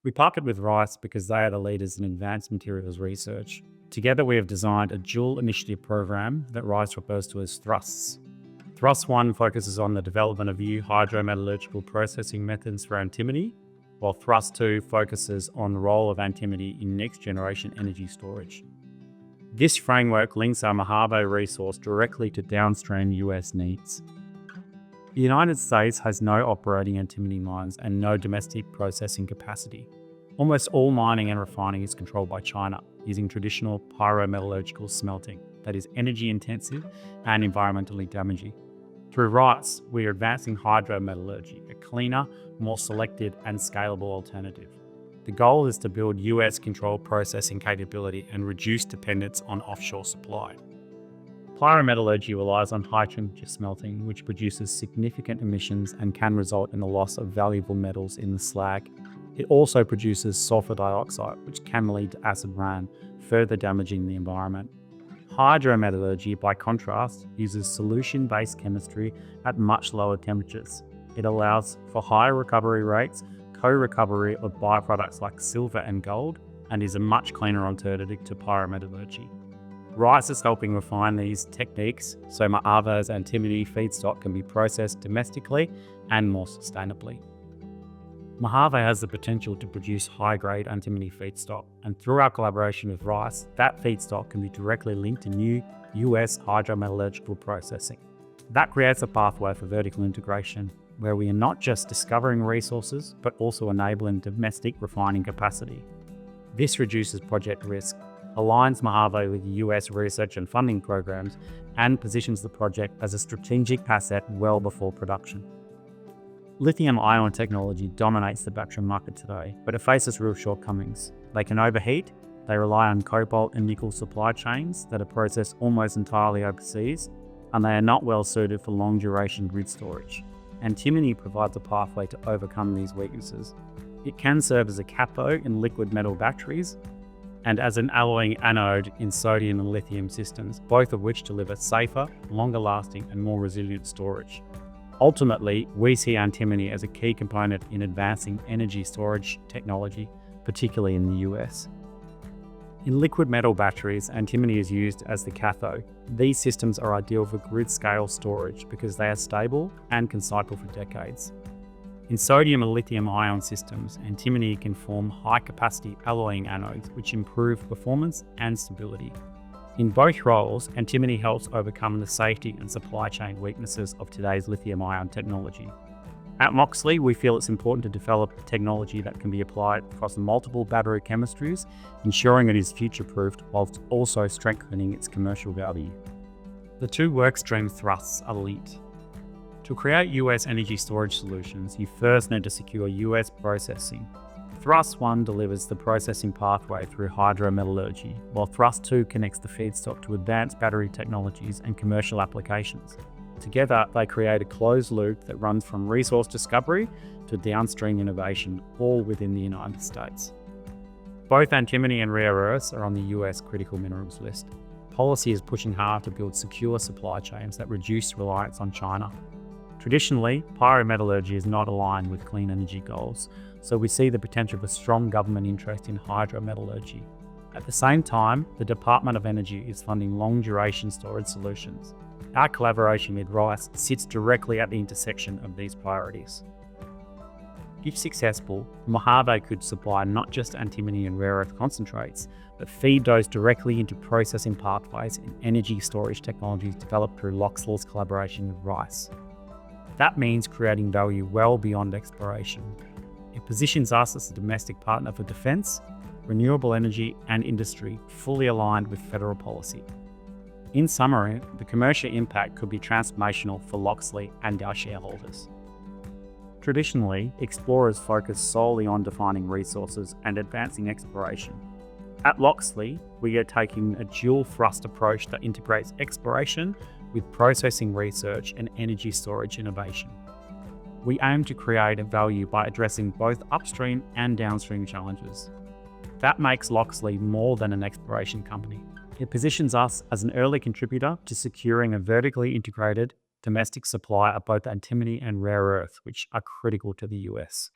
We partnered with Rice because they are the leaders in advanced materials research. Together, we have designed a dual initiative program that Rice refers to as thrusts. Thrust 1 focuses on the development of new hydrometallurgical processing methods for antimony, while Thrust 2 focuses on the role of antimony in next-generation energy storage. This framework links our Mojave resource directly to downstream US needs. The United States has no operating antimony mines and no domestic processing capacity. Almost all mining and refining is controlled by China, using traditional pyrometallurgical smelting that is energy intensive and environmentally damaging. Through Rice, we are advancing hydrometallurgy, a cleaner, more selected and scalable alternative. The goal is to build US-controlled processing capability and reduce dependence on offshore supply. Pyrometallurgy relies on high temperature smelting, which produces significant emissions and can result in the loss of valuable metals in the slag. It also produces sulphur dioxide, which can lead to acid rain, further damaging the environment. Hydrometallurgy, by contrast, uses solution-based chemistry at much lower temperatures. It allows for higher recovery rates, co-recovery of byproducts like silver and gold, and is a much cleaner alternative to pyrometallurgy. Rice is helping refine these techniques so Mojave's antimony feedstock can be processed domestically and more sustainably. Mojave has the potential to produce high-grade antimony feedstock, and through our collaboration with Rice, that feedstock can be directly linked to new US hydrometallurgical processing. That creates a pathway for vertical integration, where we are not just discovering resources, but also enabling domestic refining capacity. This reduces project risk, aligns Mojave with US research and funding programs, and positions the project as a strategic asset well before production. Lithium-ion technology dominates the battery market today, but it faces real shortcomings. They can overheat, they rely on cobalt and nickel supply chains that are processed almost entirely overseas, and they are not well suited for long-duration grid storage. Antimony provides a pathway to overcome these weaknesses. It can serve as a cathode in liquid metal batteries and as an alloying anode in sodium and lithium systems, both of which deliver safer, longer-lasting, and more resilient storage. Ultimately, we see antimony as a key component in advancing energy storage technology, particularly in the US. In liquid metal batteries, antimony is used as the cathode. These systems are ideal for grid-scale storage because they are stable and can cycle for decades. In sodium and lithium-ion systems, antimony can form high-capacity alloying anodes, which improve performance and stability. In both roles, antimony helps overcome the safety and supply chain weaknesses of today's lithium-ion technology. At Locksley, we feel it's important to develop technology that can be applied across multiple battery chemistries, ensuring it is future-proofed whilst also strengthening its commercial value. The two workstream thrusts are linked. To create US energy storage solutions, you first need to secure US processing. Thrust 1 delivers the processing pathway through hydrometallurgy, while Thrust 2 connects the feedstock to advanced battery technologies and commercial applications. Together, they create a closed loop that runs from resource discovery to downstream innovation, all within the United States. Both antimony and rare earths are on the US Critical Minerals list. Policy is pushing hard to build secure supply chains that reduce reliance on China. Traditionally, pyrometallurgy is not aligned with clean energy goals, so we see the potential for strong government interest in hydrometallurgy. At the same time, the Department of Energy is funding long-duration storage solutions. Our collaboration with Rice sits directly at the intersection of these priorities. If successful, Mojave could supply not just antimony and rare earth concentrates, but feed those directly into processing pathways and energy storage technologies developed through Locksley's collaboration with Rice. That means creating value well beyond exploration. It positions us as a domestic partner for defence, renewable energy and industry, fully aligned with federal policy. In summary, the commercial impact could be transformational for Locksley and our shareholders. Traditionally, explorers focus solely on defining resources and advancing exploration. At Locksley, we are taking a dual thrust approach that integrates exploration with processing research and energy storage innovation. We aim to create a value by addressing both upstream and downstream challenges. That makes Locksley more than an exploration company. It positions us as an early contributor to securing a vertically integrated domestic supply of both antimony and rare earth, which are critical to the US.